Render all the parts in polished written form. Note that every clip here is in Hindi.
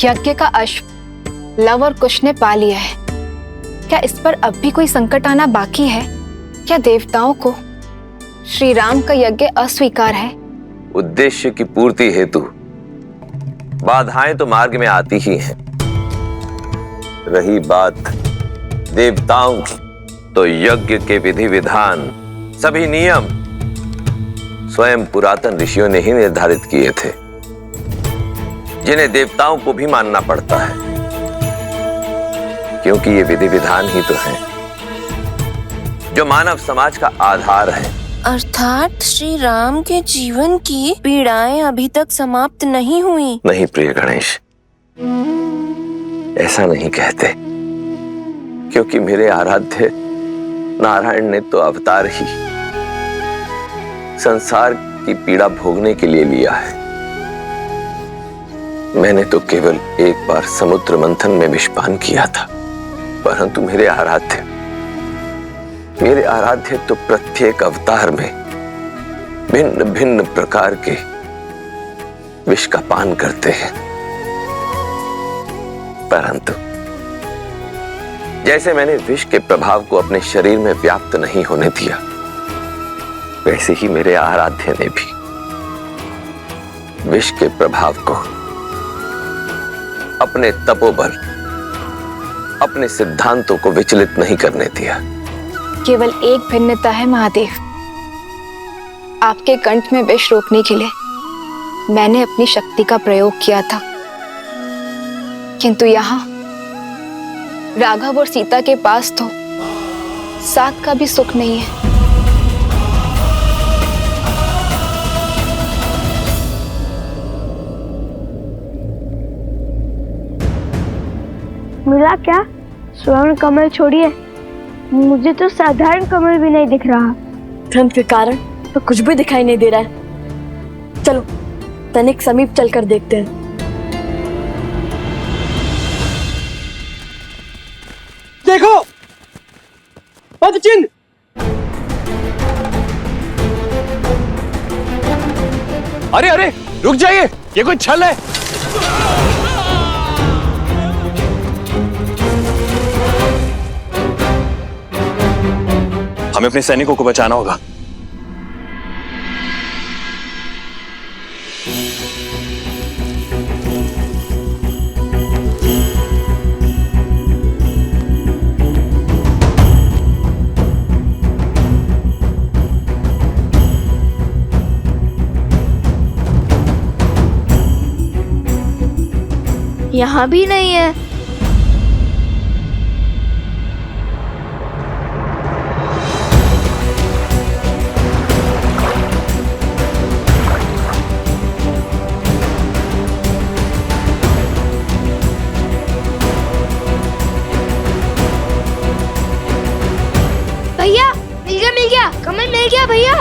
यज्ञ का अश्व लव और कुश ने पा लिया है। क्या इस पर अब भी कोई संकट आना बाकी है? क्या देवताओं को श्री राम का यज्ञ अस्वीकार है? उद्देश्य की पूर्ति हेतु बाधाएं तो मार्ग में आती ही हैं। रही बात देवताओं की, तो यज्ञ के विधि विधान, सभी नियम स्वयं पुरातन ऋषियों ने ही निर्धारित किए थे, जिन्हें देवताओं को भी मानना पड़ता है, क्योंकि ये विधि विधान ही तो हैं जो मानव समाज का आधार है। अर्थात श्री राम के जीवन की पीड़ाएं अभी तक समाप्त नहीं हुई। नहीं प्रिय गणेश, ऐसा नहीं कहते, क्योंकि मेरे आराध्य नारायण ने तो अवतार ही संसार की पीड़ा भोगने के लिए लिया है। मैंने तो केवल एक बार समुद्र मंथन में विषपान किया था, परंतु मेरे आराध्य तो प्रत्येक अवतार में भिन्न भिन्न प्रकार के विष का पान करते हैं। परंतु जैसे मैंने विष के प्रभाव को अपने शरीर में व्याप्त नहीं होने दिया, वैसे ही मेरे आराध्य ने भी विष के प्रभाव को अपने तपोबल, अपने सिद्धांतों को विचलित नहीं करने दिया। केवल एक भिन्नता है महादेव, आपके कंठ में विष रोकने के लिए मैंने अपनी शक्ति का प्रयोग किया था, किंतु यहाँ राघव और सीता के पास तो साथ का भी सुख नहीं है। मिला क्या? स्वर्ण कमल छोड़िए, मुझे तो साधारण कमल भी नहीं दिख रहा। ठंड के कारण तो कुछ भी दिखाई नहीं दे रहा है। चलो तनिक समीप चलकर देखते हैं। देखो पदचिन्ह। अरे अरे रुक जाइए, ये कोई छल है। हमें अपने सैनिकों को बचाना होगा। यहाँ भी नहीं है। भैया मिल गया, कमल मिल गया भैया।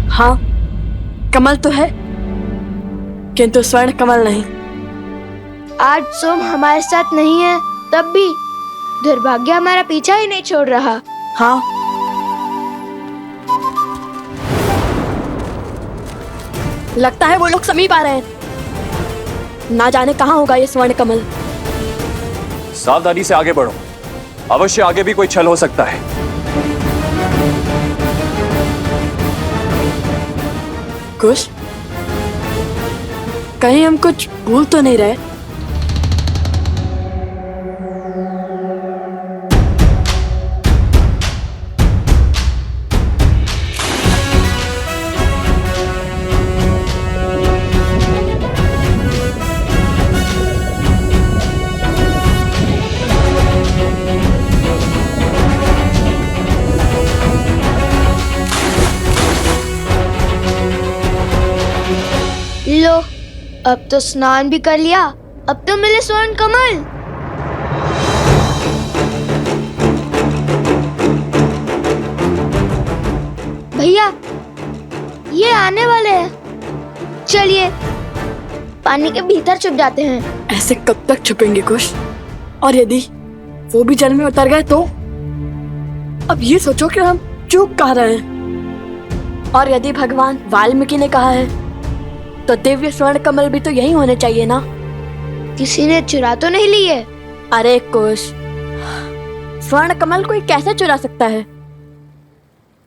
हाँ, कमल तो है, किंतु स्वर्ण कमल नहीं। आज सोम हमारे साथ नहीं है, तब भी दुर्भाग्य हमारा पीछा ही नहीं छोड़ रहा। हाँ, लगता है वो लोग समीप आ रहे हैं। ना जाने कहाँ होगा ये स्वर्ण कमल। सावधानी से आगे बढ़ो, अवश्य आगे भी कोई छल हो सकता है। कुश, कहीं हम कुछ भूल तो नहीं रहे? लो, अब तो स्नान भी कर लिया, अब तो मिले स्वर्ण कमल। भैया ये आने वाले हैं, चलिए पानी के भीतर छुप जाते हैं। ऐसे कब तक छुपेंगे कुश? और यदि वो भी जल में उतर गए तो? अब ये सोचो कि हम चूक कह रहे हैं। और यदि भगवान वाल्मीकि ने कहा है तो दिव्य स्वर्ण कमल भी तो यही होने चाहिए ना? किसी ने चुरा तो नहीं लिए? अरे कुश, स्वर्ण कमल कोई कैसे चुरा सकता है?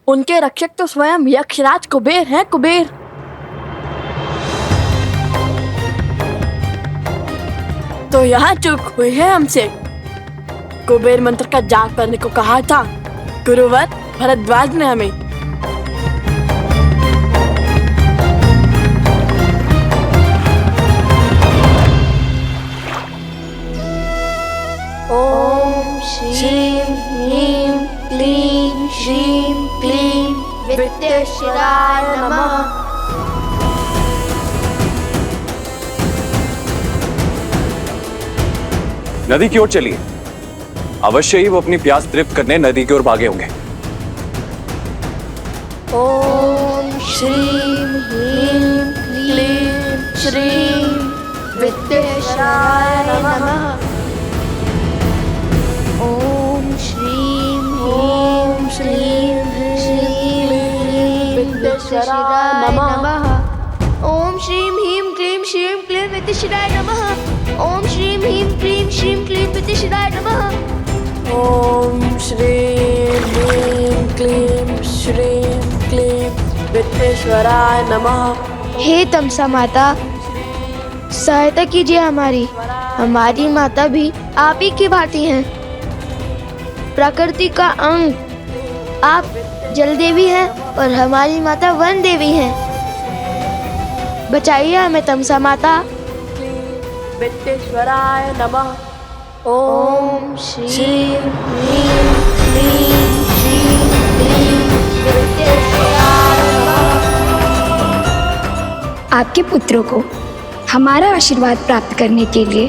उनके रक्षक तो स्वयं यक्षराज कुबेर हैं, कुबेर। तो यहाँ चूक हुई है हमसे। कुबेर मंत्र का जाप करने को कहा था गुरुवर भरद्वाज ने हमें। ओम श्रीं ह्रीं क्लीं श्रीं क्लीं वित्तेश्वराय नमः। नदी की ओर चलिए। अवश्य ही वो अपनी प्यास तृप्त करने नदी की ओर भागे होंगे। ओम श्रीं ह्रीं क्लीं श्रीं वित्तेश्वराय नमः। ओम श्रीं ह्रीं श्रीं वित्तेश्वराय नमः। ओम श्रीं ह्रीं क्लीं श्रीं क्लीं वित्तेश्वराय नमः। ओम श्रीं ह्रीं क्लीं श्रीं क्लीं वित्तेश्वराय नमः। ओम श्रीं ह्रीं क्लीं श्रीं क्लीं वित्तेश्वराय नमः। हे तमसा माता, सहायता कीजिए हमारी। हमारी माता भी आप ही की भांति हैं, प्रकृति का अंग। आप जल देवी हैं और हमारी माता वन देवी हैं। बचाइए हमें तमसा माता। वित्तेश्वराय नमः। ओम श्रीं ह्रीं क्लीं श्रीं क्लीं वित्तेश्वराय नमः। आपके पुत्रों को हमारा आशीर्वाद प्राप्त करने के लिए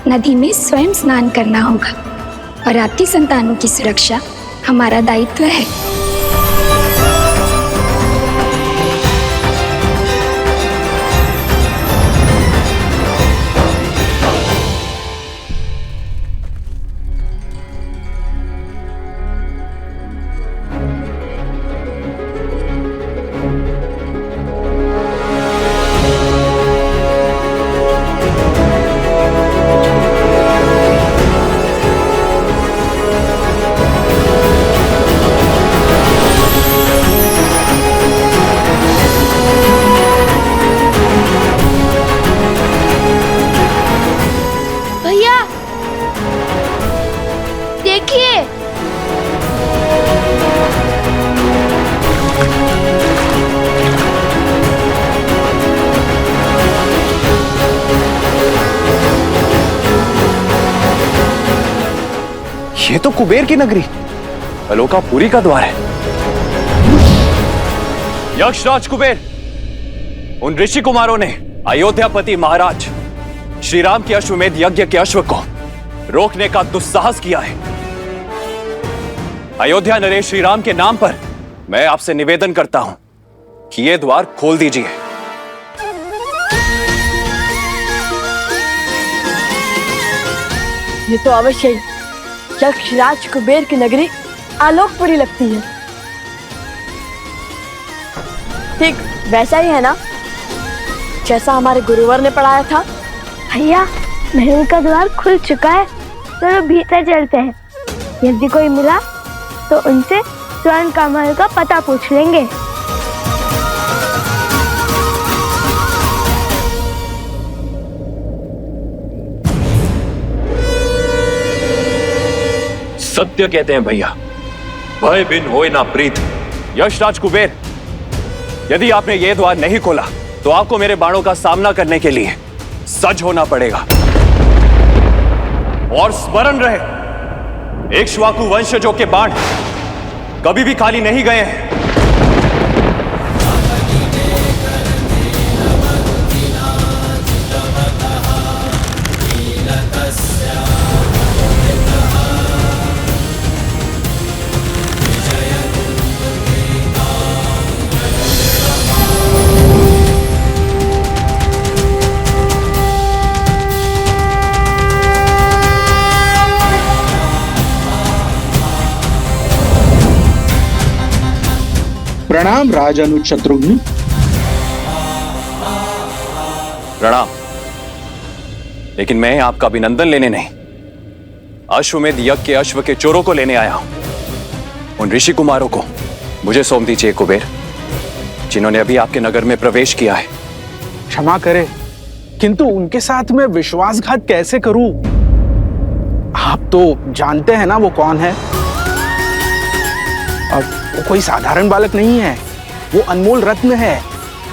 नदी में स्वयं स्नान करना होगा और आपकी संतानों की सुरक्षा हमारा दायित्व है। भैया देखिए, ये तो कुबेर की नगरी अलोकापुरी का द्वार है। यक्षराज कुबेर, उन ऋषि कुमारों ने अयोध्यापति महाराज श्री राम के अश्वमेध यज्ञ के अश्व को रोकने का दुस्साहस किया है। अयोध्या नरेश श्री राम के नाम पर मैं आपसे निवेदन करता हूं कि यह द्वार खोल दीजिए। ये तो अवश्य ही यक्षराज कुबेर की नगरी आलोकपुरी लगती है। ठीक वैसा ही है ना जैसा हमारे गुरुवर ने पढ़ाया था। भैया महल का द्वार खुल चुका है, चलो भीतर चलते हैं। यदि कोई मिला तो उनसे स्वर्ण कमल का पता पूछ लेंगे। सत्य कहते हैं भैया, भय बिन होए ना प्रीत। यक्षराज कुबेर, यदि आपने यह द्वार नहीं खोला तो आपको मेरे बाणों का सामना करने के लिए सज्ज होना पड़ेगा। और स्मरण रहे, इक्ष्वाकु वंशजों के बाण कभी भी खाली नहीं गए हैं। प्रणाम राजानुज शत्रुघ्न। प्रणाम। लेकिन मैं आपका अभिनंदन लेने नहीं, अश्वमेध यज्ञ के अश्व के चोरों को लेने आया हूं। उन ऋषि कुमारों को मुझे सौंप दीजिए कुबेर, जिन्होंने अभी आपके नगर में प्रवेश किया है। क्षमा करे, किंतु उनके साथ मैं विश्वासघात कैसे करूं? आप तो जानते हैं ना वो कौन है। अब वो कोई साधारण बालक नहीं है, वो अनमोल रत्न है,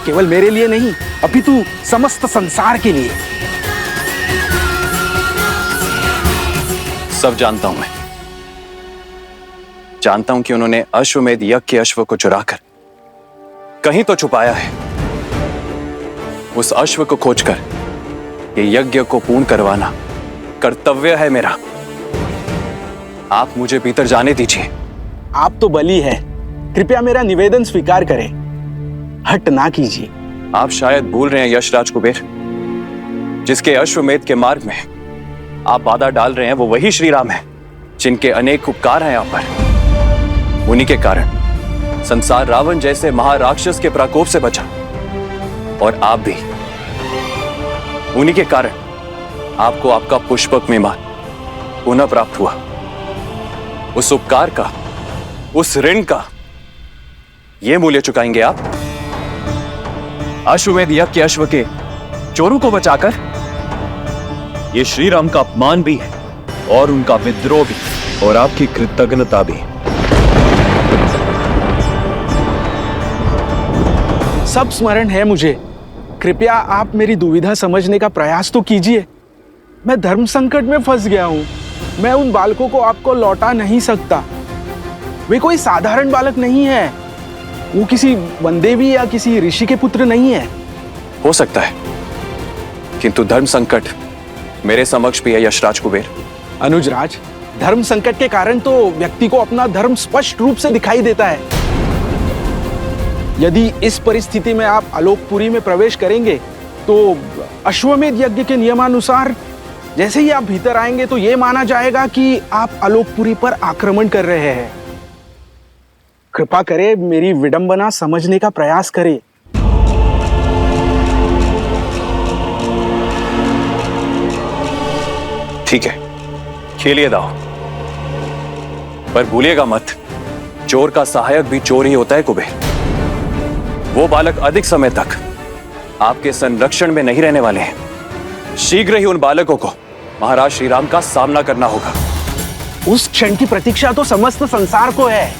केवल मेरे लिए नहीं अपितु समस्त संसार के लिए। सब जानता हूं मैं, जानता हूं कि उन्होंने अश्वमेध यज्ञ के अश्व को चुराकर कहीं तो छुपाया है। उस अश्व को खोजकर ये यज्ञ को पूर्ण करवाना कर्तव्य है मेरा। आप मुझे भीतर जाने दीजिए। आप तो बली है, कृपया मेरा निवेदन स्वीकार करें, हट ना कीजिए। आप शायद भूल रहे हैं यशराज कुबेर, जिसके अश्वमेध के मार्ग में आप बाधा डाल रहे हैं वो वही श्री राम है, जिनके अनेक उपकार हैं आप पर। उन्हीं के कारण संसार रावण जैसे महाराक्षस के प्रकोप से बचा, और आप भी। उन्हीं के कारण आपको आपका पुष्पक विमान पुनः प्राप्त हुआ। उस उपकार का, उस ऋण का ये मूल्य चुकाएंगे आप? अश्वमेध यज्ञ के अश्व के चोरों को बचाकर? ये श्री राम का अपमान भी है, और उनका विद्रोह भी, और आपकी कृतज्ञता भी। सब स्मरण है मुझे, कृपया आप मेरी दुविधा समझने का प्रयास तो कीजिए। मैं धर्म संकट में फंस गया हूं, मैं उन बालकों को आपको लौटा नहीं सकता। वे कोई साधारण बालक नहीं है, वो किसी वनदेवी या किसी ऋषि के पुत्र नहीं है। हो सकता है, किंतु धर्म संकट मेरे समक्ष भी है यशराज कुबेर। अनुजराज, धर्म संकट के कारण तो व्यक्ति को अपना धर्म स्पष्ट रूप से दिखाई देता है। यदि इस परिस्थिति में आप आलोकपुरी में प्रवेश करेंगे तो अश्वमेध यज्ञ के नियमानुसार जैसे ही आप भीतर आएंगे तो यह माना जाएगा कि आप आलोकपुरी पर आक्रमण कर रहे हैं। कृपा करें, मेरी विडंबना समझने का प्रयास करें। ठीक है, खेलिए दाव, पर भूलिएगा मत, चोर का सहायक भी चोर ही होता है कुबेर। वो बालक अधिक समय तक आपके संरक्षण में नहीं रहने वाले हैं। शीघ्र ही उन बालकों को महाराज श्री राम का सामना करना होगा। उस क्षण की प्रतीक्षा तो समस्त संसार को है।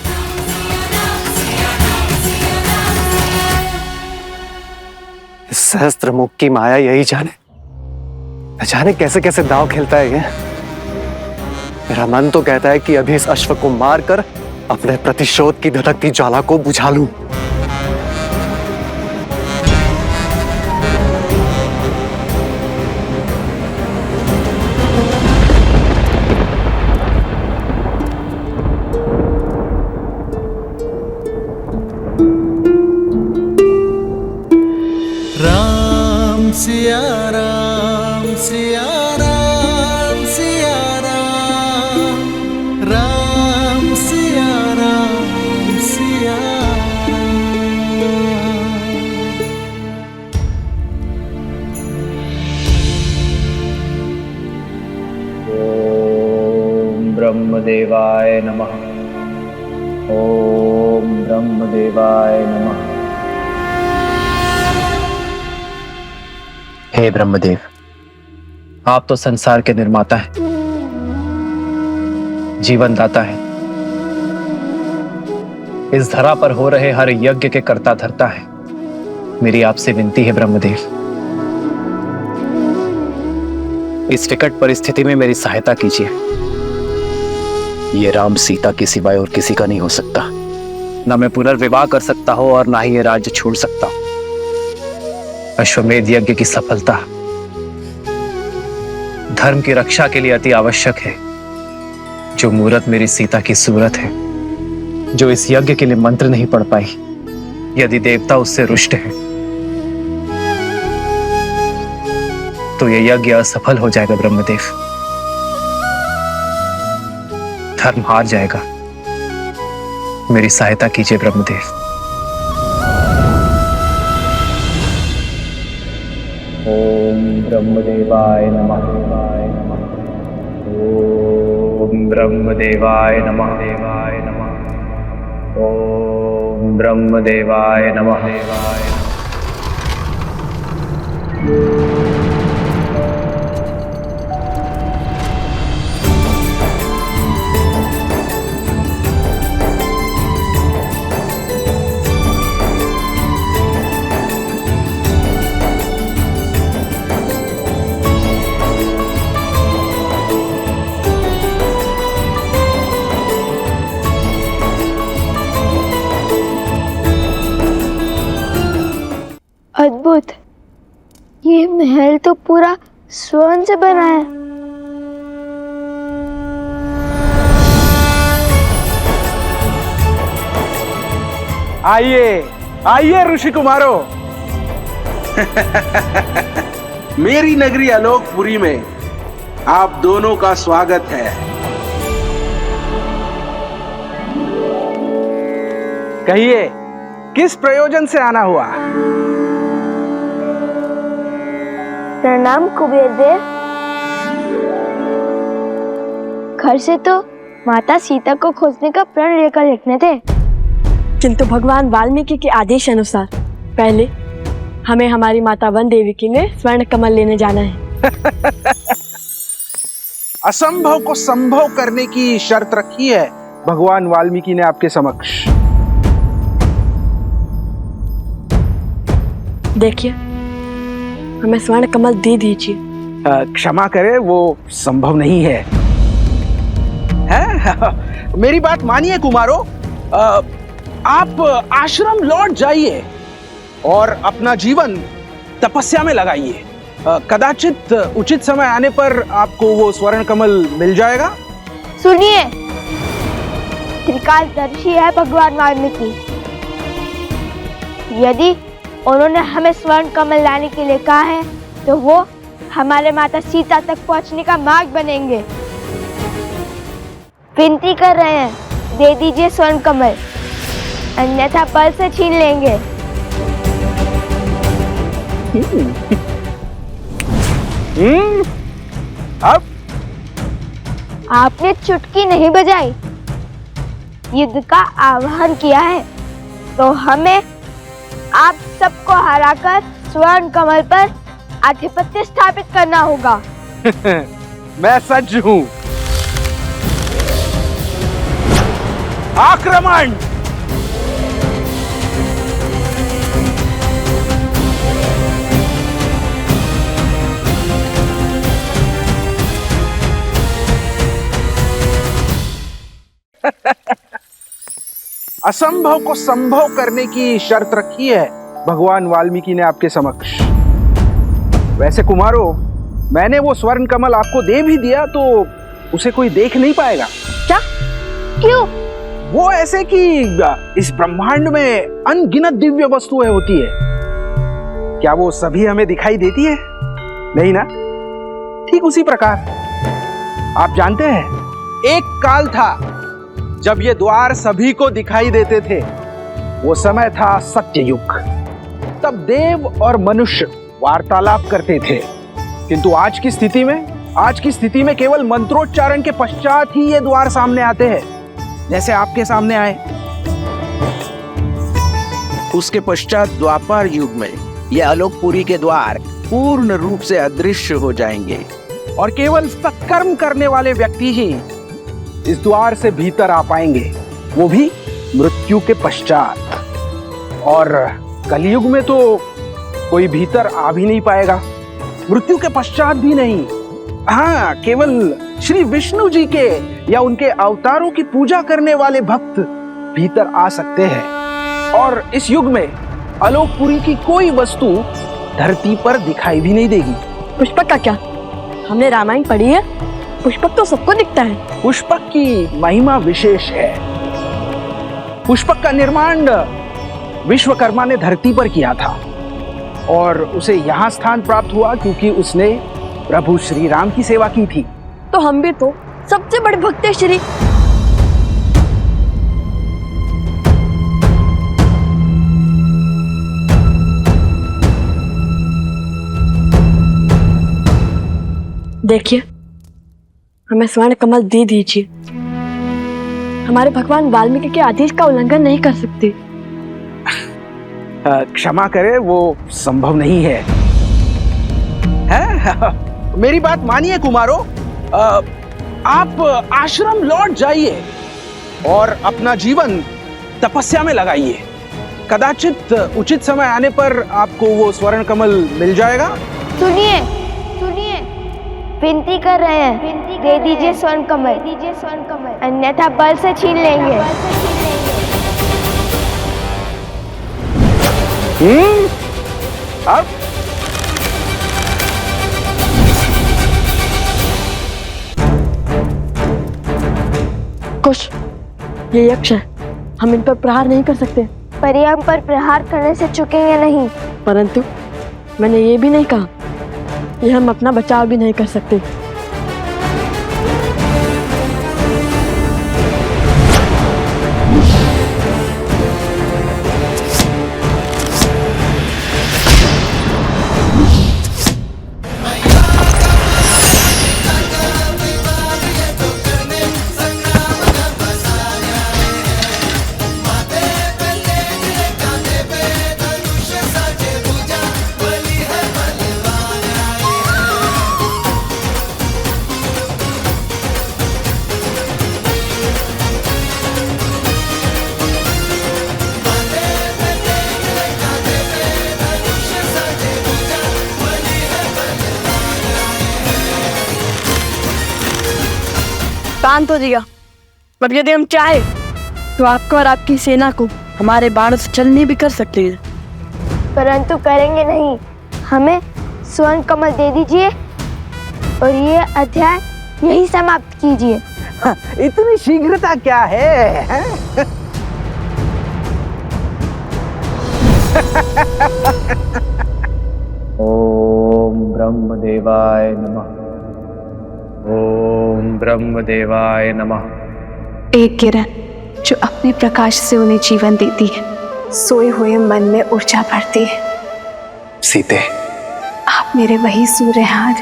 सहस्त्र मुख की माया यही जाने कैसे कैसे दांव खेलता है ये। मेरा मन तो कहता है कि अभी इस अश्व को मारकर अपने प्रतिशोध की धधकती ज्वाला को बुझा लूं। राम सिया राम सिया राम सिया राम, राम सिया राम सिया ओम ब्रह्मदेवाय नमः। ओम ब्रह्मदेवाय नमः। हे ब्रह्मदेव, आप तो संसार के निर्माता हैं, जीवन दाता हैं। इस धरा पर हो रहे हर यज्ञ के कर्ता धर्ता है। मेरी आपसे विनती है ब्रह्मदेव, इस विकट परिस्थिति में मेरी सहायता कीजिए। ये राम सीता के सिवाय और किसी का नहीं हो सकता। ना मैं पुनर्विवाह कर सकता हूं और ना ही ये राज्य छोड़ सकता हूं। अश्वमेध यज्ञ की सफलता धर्म की रक्षा के लिए अति आवश्यक है। जो मूरत मेरी सीता की सूरत है, जो इस यज्ञ के लिए मंत्र नहीं पढ़ पाई, यदि देवता उससे रुष्ट है तो यह यज्ञ असफल हो जाएगा ब्रह्मदेव। धर्म हार जाएगा। मेरी सहायता कीजिए ब्रह्मदेव। ब्रह्मदेवाय नमः। ओम ब्रह्मदेवाय नमः। देवाय नमः। ओम ब्रह्मदेवाय नमः। अद्भुत, ये महल तो पूरा स्वर्ण से बना है। आइए आइए ऋषि कुमारों। मेरी नगरी आलोकपुरी में आप दोनों का स्वागत है। कहिए, किस प्रयोजन से आना हुआ? प्रणाम कुबेर देव। घर से तो माता सीता को खोजने का प्रण लेकर लिखने थे, किंतु भगवान वाल्मीकि के आदेश अनुसार पहले हमें हमारी माता वन देवी के लिए स्वर्ण कमल लेने जाना है। असंभव को संभव करने की शर्त रखी है भगवान वाल्मीकि ने आपके समक्ष। देखिए, हमें स्वर्ण कमल दे दीजिए। क्षमा करें, वो संभव नहीं है। मेरी बात मानिए कुमारों, आप आश्रम लौट जाइए और अपना जीवन तपस्या में लगाइए। कदाचित उचित समय आने पर आपको वो स्वर्ण कमल मिल जाएगा। सुनिए, त्रिकालदर्शी है भगवान वाल्मीकि। यदि उन्होंने हमें स्वर्ण कमल लाने के लिए कहा है तो वो हमारे माता सीता तक पहुंचने का मार्ग बनेंगे। विनती कर रहे हैं, दे दीजिए स्वर्ण कमल, अन्यथा पल से छीन लेंगे। अब आपने चुटकी नहीं बजाई, युद्ध का आह्वान किया है, तो हमें आप सबको हराकर स्वर्ण कमल पर आधिपत्य स्थापित करना होगा। मैं सज्ज हूं। आक्रमण! असंभव को संभव करने की शर्त रखी है भगवान वाल्मीकि ने आपके समक्ष। वैसे कुमारों, मैंने वो स्वर्ण कमल आपको दे भी दिया तो उसे कोई देख नहीं पाएगा। क्या? क्यों? वो ऐसे कि इस ब्रह्मांड में अनगिनत दिव्य वस्तुएं होती है, क्या वो सभी हमें दिखाई देती है? नहीं ना? ठीक उसी प्रकार आप जानते हैं, एक काल था जब ये द्वार सभी को दिखाई देते थे। वो समय था सत्ययुग। तब देव और मनुष्य वार्तालाप करते थे, किंतु आज की स्थिति में केवल मंत्रोच्चारण के पश्चात ही ये द्वार सामने आते हैं, जैसे आपके सामने आए। उसके पश्चात द्वापर युग में ये आलोकपुरी के द्वार पूर्ण रूप से अदृश्य हो जाएंगे और केवल सत्कर्म करने वाले व्यक्ति ही इस द्वार से भीतर आ पाएंगे, वो भी मृत्यु के पश्चात। और कलयुग में तो कोई भीतर आ भी नहीं पाएगा, मृत्यु के पश्चात भी नहीं। हाँ, केवल श्री विष्णु जी के या उनके अवतारों की पूजा करने वाले भक्त भीतर आ सकते हैं। और इस युग में आलोकपुरी की कोई वस्तु धरती पर दिखाई भी नहीं देगी। पुष्पक का क्या? हमने रामायण पढ़ी है, पुष्पक तो सबको दिखता है। पुष्पक की महिमा विशेष है। पुष्पक का निर्माण विश्वकर्मा ने धरती पर किया था और उसे यहाँ स्थान प्राप्त हुआ क्योंकि उसने प्रभु श्री राम की सेवा की थी। तो हम भी तो सबसे बड़े भक्त हैं श्री। देखिए, हमें स्वर्ण कमल दे दीजिए। हमारे भगवान वाल्मीकि के आदेश का उल्लंघन नहीं कर सकते। क्षमा करें, वो संभव नहीं है। मेरी बात मानिए कुमारों, आप आश्रम लौट जाइए और अपना जीवन तपस्या में लगाइए। कदाचित उचित समय आने पर आपको वो स्वर्ण कमल मिल जाएगा। सुनिए सुनिए, विनती कर रहे हैं, दे दीजिए स्वर्ण कमल, दीजिए स्वर्ण कमल, अन्यथा बल से छीन लेंगे। अब कुछ, ये यक्ष है, हम इन पर प्रहार नहीं कर सकते। पर ये हम पर प्रहार करने से चुकेंगे नहीं। परंतु मैंने ये भी नहीं कहा कि हम अपना बचाव भी नहीं कर सकते। शांत हो जिया। अब यदि हम चाहे तो आपको और आपकी सेना को हमारे बाण से चलनी भी कर सकते हैं, परंतु करेंगे नहीं। हमें स्वर्ण कमल दे दीजिए और ये अध्याय यही समाप्त कीजिए। इतनी शीघ्रता क्या है? ओम ब्रह्मदेवाय नमः। ओम ब्रह्मदेवाय नमः। एक किरण जो अपने प्रकाश से उन्हें जीवन देती है, सोए हुए मन में ऊर्जा भरती है। सीते, आप मेरे वही सूर्य हैं,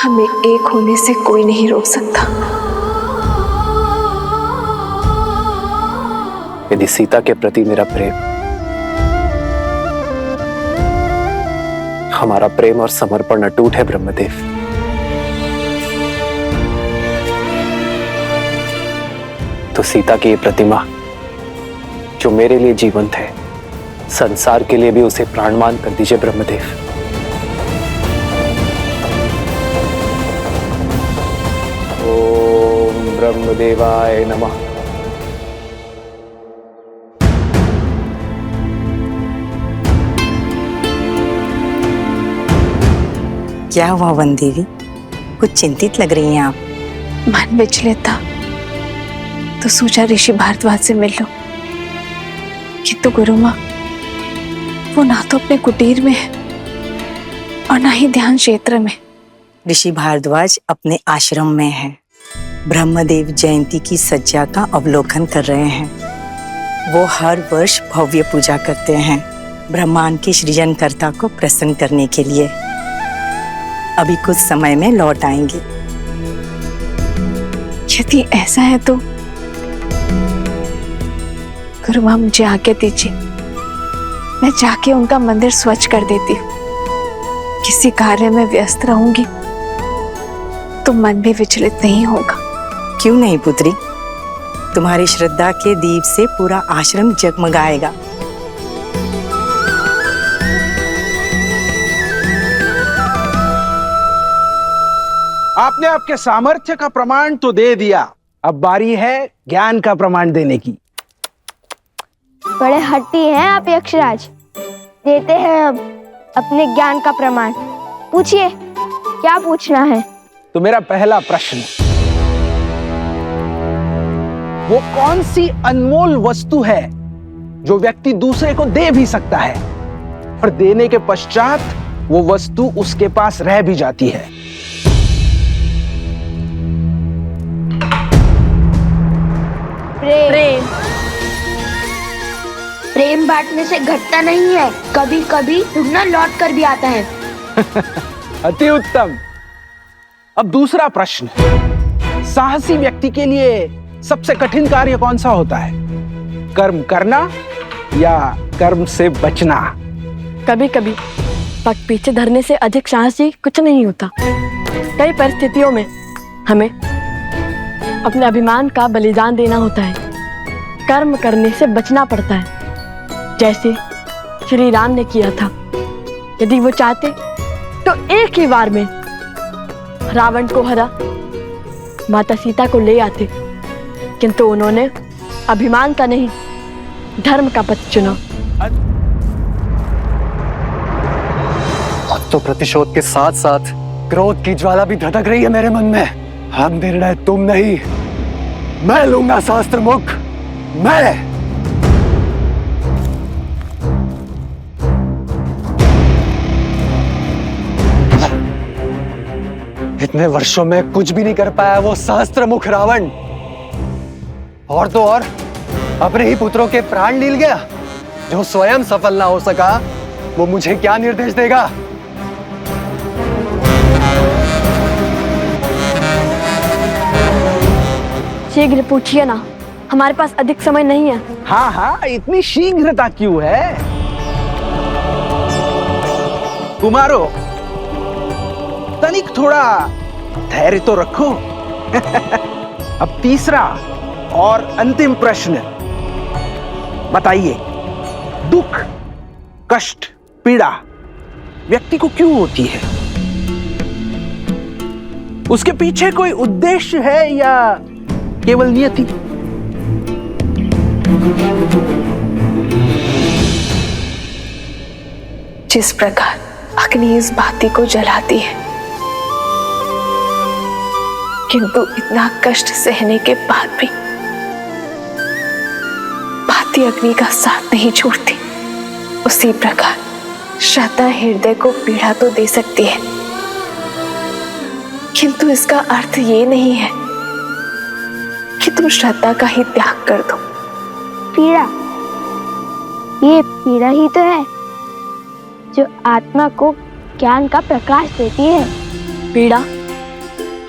हमें एक होने से कोई नहीं रोक सकता। यदि सीता के प्रति मेरा प्रेम, हमारा प्रेम और समर्पण अटूट है ब्रह्मदेव, तो सीता की ये प्रतिमा जो मेरे लिए जीवंत है, संसार के लिए भी उसे प्राणमान कर दीजिए ब्रह्मदेव। ओम ब्रह्मदेवाय नमः। क्या हुआ वन देवी, कुछ चिंतित लग रही हैं आप। मन विचलित था तो सोचा ऋषि भारद्वाज से मिल लो, किंतु गुरु माँ, वो ना तो अपने कुटीर में है और ना ही ध्यान क्षेत्र में। ऋषि भारद्वाज अपने आश्रम में है। ब्रह्मदेव जयंती की सज्जा का अवलोकन कर रहे हैं। वो हर वर्ष भव्य पूजा करते हैं, ब्रह्मांड के सृजनकर्ता को प्रसन्न करने के लिए। अभी कुछ समय में लौट आएंगे। यदि ऐसा है तो गुरु माँ, मुझे आज्ञा दीजिए, मैं जाके उनका मंदिर स्वच्छ कर देती हूँ। किसी कार्य में व्यस्त रहूंगी तो मन भी विचलित नहीं होगा। क्यों नहीं पुत्री, तुम्हारी श्रद्धा के दीप से पूरा आश्रम जगमगाएगा। आपने आपके सामर्थ्य का प्रमाण तो दे दिया, अब बारी है ज्ञान का प्रमाण देने की। बड़े हट्टी हैं आप यक्षराज। देते हैं अब अपने ज्ञान का प्रमाण। पूछिए, क्या पूछना है? तो मेरा पहला प्रश्न, वो कौन सी अनमोल वस्तु है जो व्यक्ति दूसरे को दे भी सकता है और देने के पश्चात वो वस्तु उसके पास रह भी जाती है? प्रेम। प्रेम बांटने से घटता नहीं है, कभी कभी दुगना लौट कर भी आता है। अति उत्तम। अब दूसरा प्रश्न, साहसी व्यक्ति के लिए सबसे कठिन कार्य कौन सा होता है? कर्म करना या कर्म से बचना? कभी कभी पग पीछे धरने से अधिक साहसी कुछ नहीं होता। कई परिस्थितियों में हमें अपने अभिमान का बलिदान देना होता है, कर्म करने से बचना पड़ता है, जैसे श्री राम ने किया था। यदि वो चाहते तो एक ही बार में रावण को हरा माता सीता को ले आते, किंतु उन्होंने अभिमान का नहीं, धर्म का पथ चुना। अब तो प्रतिशोध के साथ साथ क्रोध की ज्वाला भी धधक रही है मेरे मन में। हम निर्णय तुम नहीं, मैं लूंगा शास्त्र मुख, मैं। इतने वर्षों में कुछ भी नहीं कर पाया वो शास्त्र मुख रावण, और तो और अपने ही पुत्रों के प्राण लील गया। जो स्वयं सफल ना हो सका वो मुझे क्या निर्देश देगा? शीघ्र पूछिए ना, हमारे पास अधिक समय नहीं है। हाँ हाँ, इतनी शीघ्रता क्यों है? कुमारो, तनिक थोड़ा धैर्य तो रखो। अब तीसरा और अंतिम प्रश्न, बताइए, दुख, कष्ट, पीड़ा व्यक्ति को क्यों होती है? उसके पीछे कोई उद्देश्य है या केवल नियति? जिस प्रकार अग्नि इस बाती को जलाती है, किंतु इतना कष्ट सहने के बाद भी बाती अग्नि का साथ नहीं छोड़ती, उसी प्रकार श्रद्धा हृदय को पीड़ा तो दे सकती है, किंतु इसका अर्थ ये नहीं है कि तुम श्रद्धा का ही त्याग कर दो। पीड़ा, ये पीड़ा ही तो है जो आत्मा को ज्ञान का प्रकाश देती है। पीड़ा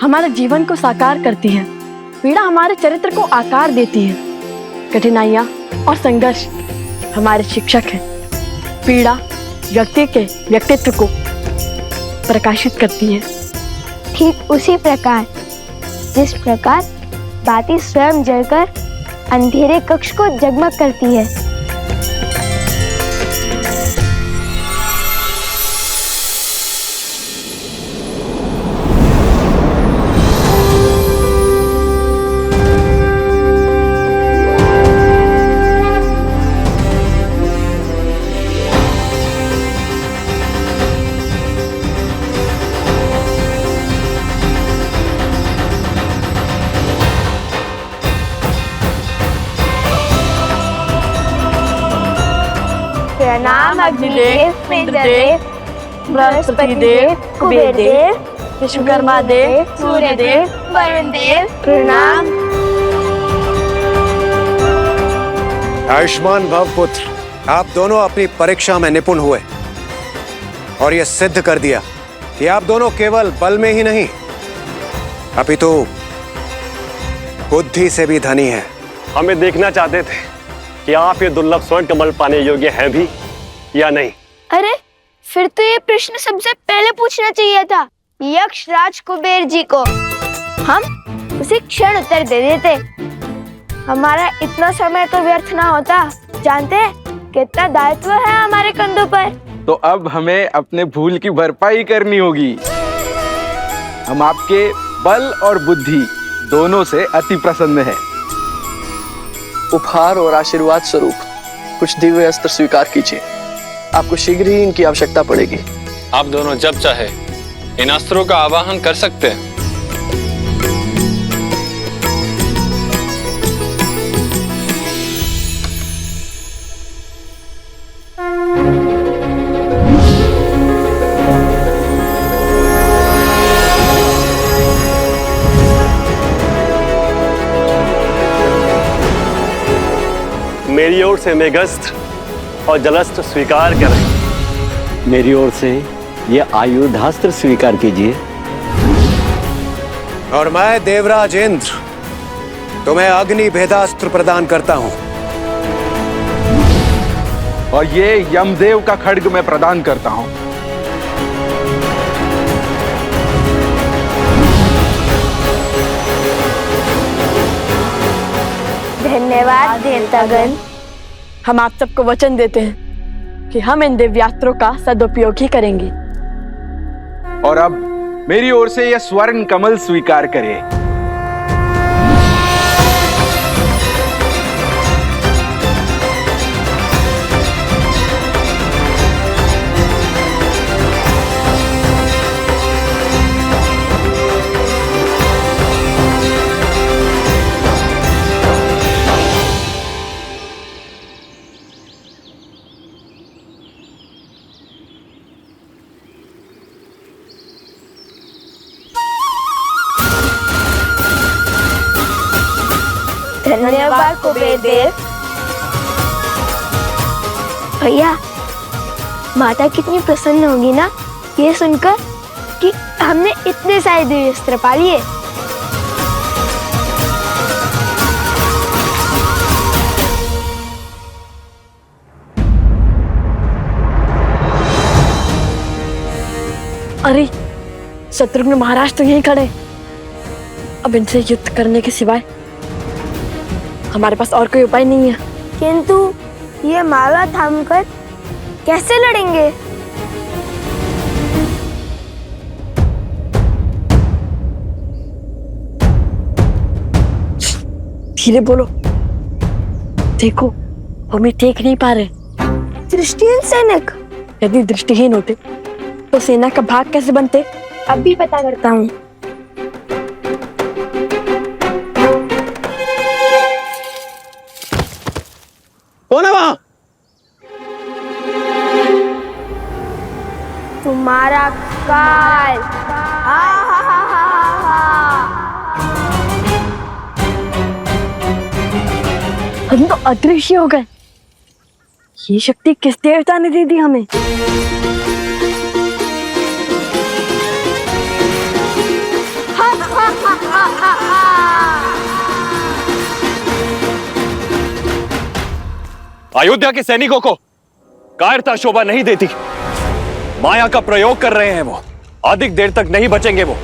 हमारे जीवन को साकार करती है, पीड़ा हमारे चरित्र को आकार देती है, कठिनाइयाँ और संघर्ष हमारे शिक्षक हैं। पीड़ा व्यक्ति के व्यक्तित्व को प्रकाशित करती है। ठीक उसी प्रकार जिस प्रकार बाती स्वयं जलकर अंधेरे कक्ष को जगमग करती है। प्रणाम अग्निदेव, इंद्रदेव, बृहस्पति देव, कुबेर देव, विश्वकर्मा देव, सूर्य देव, वरुण देव, प्रणाम। आयुष्मान भव पुत्र, आप दोनों अपनी परीक्षा में निपुण हुए और यह सिद्ध कर दिया कि आप दोनों केवल बल में ही नहीं अपितु बुद्धि से भी धनी हैं। हमें देखना चाहते थे कि आप ये दुर्लभ स्वर्ण कमल पाने योग्य हैं भी या नहीं। अरे, फिर तो ये प्रश्न सबसे पहले पूछना चाहिए था यक्ष राज कुबेर जी को। हम उसी क्षण उत्तर दे देते, हमारा इतना समय तो व्यर्थ ना होता। जानते हैं कितना दायित्व है हमारे कंधों पर। तो अब हमें अपने भूल की भरपाई करनी होगी। हम आपके बल और बुद्धि दोनों से अति प्रसन्न हैं। उपहार और आशीर्वाद स्वरूप कुछ दिव्य अस्त्र स्वीकार कीजिए, आपको शीघ्र ही इनकी आवश्यकता पड़ेगी। आप दोनों जब चाहे इन अस्त्रों का आवाहन कर सकते हैं। मेरी ओर से मेघस्त्र और जलस्त्र स्वीकार करें। मेरी ओर से ये आयुधास्त्र स्वीकार कीजिए। और मैं देवराज इंद्र तुम्हें अग्नि भेदास्त्र प्रदान करता हूं। और ये यमदेव का खड्ग मैं प्रदान करता हूं। धन्यवाद देवतागण। हम आप सबको वचन देते हैं कि हम इन दिव्यास्त्रों का सदुपयोग ही करेंगे। और अब मेरी ओर से यह स्वर्ण कमल स्वीकार करें। धन्यवाद कुबेर देव। भैया, माता कितनी प्रसन्न होगी ना ये सुनकर कि हमने इतने सारे दिव्यास्त्र पा लिए। अरे शत्रुघ्न महाराज तो यहीं खड़े। अब इनसे युद्ध करने के सिवाय हमारे पास और कोई उपाय नहीं है। किंतु ये माला थामकर कैसे लड़ेंगे? धीरे बोलो, देखो हमें देख नहीं पा रहे। दृष्टिहीन सैनिक? यदि दृष्टिहीन होते तो सेना का भाग कैसे बनते? अभी पता करता हूँ। कौन है वहां? तुम्हारा काल। हम तो अदृश्य हो गए। ये शक्ति किस देवता ने दे दी हमें? अयोध्या के सैनिकों को कायरता शोभा नहीं देती। माया का प्रयोग कर रहे हैं वो। अधिक देर तक नहीं बचेंगे वो।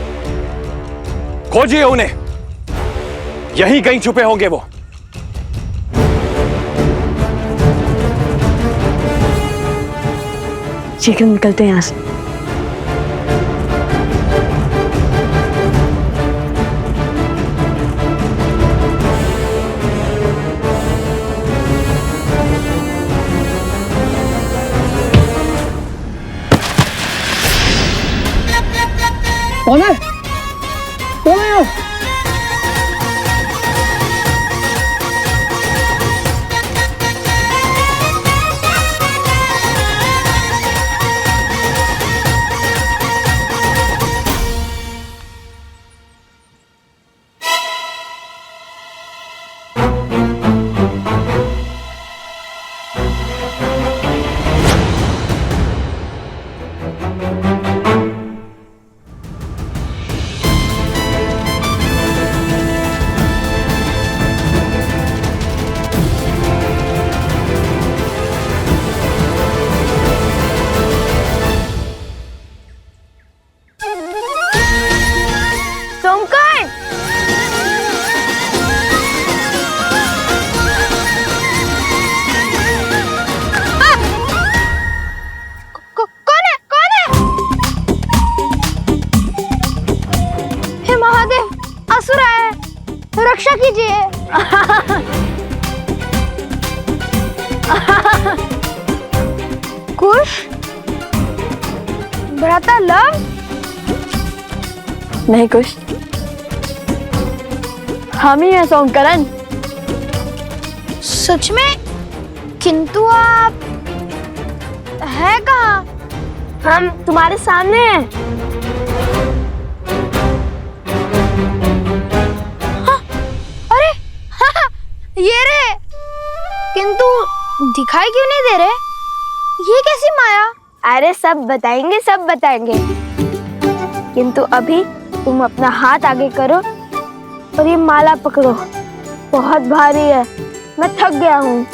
खोजिए उन्हें, यहीं कहीं छुपे होंगे वो। शीघ्र निकलते हैं यहाँ से। कौन है? कौन है? रक्षा कीजिए। कुश, भ्राता लव? नहीं कुश, हम ही हैं सोमकरण। सच में? किंतु आप है कहाँ? हम तुम्हारे सामने हैं। हाँ, अरे हाँ, ये रे। किंतु दिखाई क्यों नहीं दे रहे? ये कैसी माया? अरे सब बताएंगे, सब बताएंगे। किंतु अभी तुम अपना हाथ आगे करो और ये माला पकड़ो। बहुत भारी है, मैं थक गया हूँ।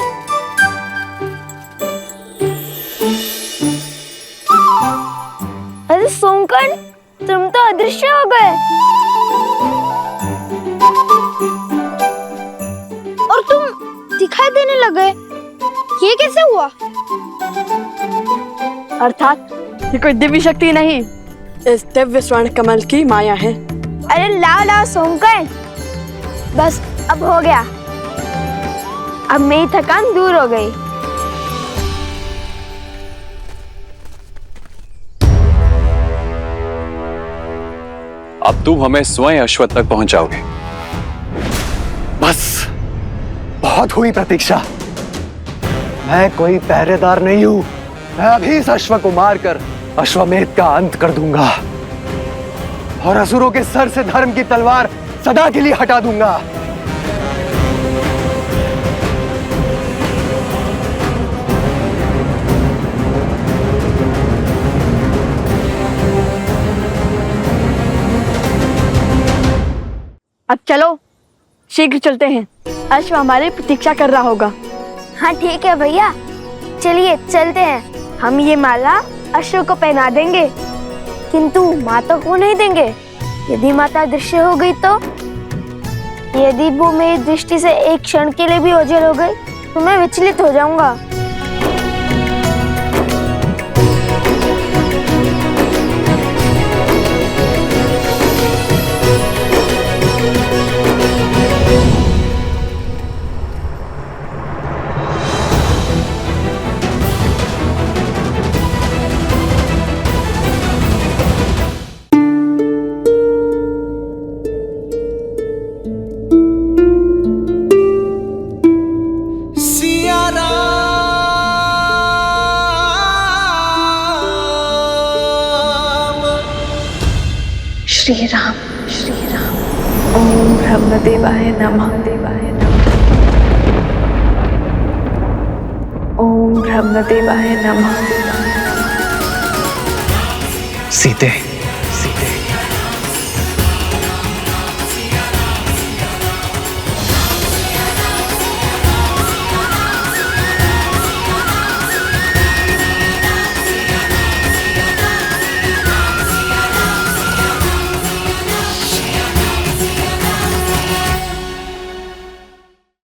अरे सोमकन, तुम तो अदृश्य हो गए और तुम दिखाई देने लगे। ये कैसे हुआ? अर्थात ये कोई दिव्य शक्ति नहीं, इस दिव्य स्वर्ण कमल की माया है। अरे लाओ लाओ सोमकन, बस अब हो गया। अब मेरी थकान दूर हो गई। अब तुम हमें स्वयं अश्वत्थ तक पहुंचाओगे। बस बहुत हुई प्रतीक्षा। मैं कोई पहरेदार नहीं हूं। मैं अभी इस अश्व को मारकर अश्वमेध का अंत कर दूंगा और असुरों के सर से धर्म की तलवार सदा के लिए हटा दूंगा। अब चलो, शीघ्र चलते हैं। अश्व हमारी प्रतीक्षा कर रहा होगा। हाँ ठीक है भैया, चलिए चलते हैं। हम ये माला अश्व को पहना देंगे, किंतु माता को नहीं देंगे। यदि माता दृश्य हो गई तो? यदि वो मेरी दृष्टि से एक क्षण के लिए भी ओझल हो गई तो मैं विचलित हो जाऊंगा। श्री राम, श्री राम। ओम ब्रह्मदेवाय नमः, देवाय नमः। ओम ब्रह्मदेवाय नमः। सीते, सीते।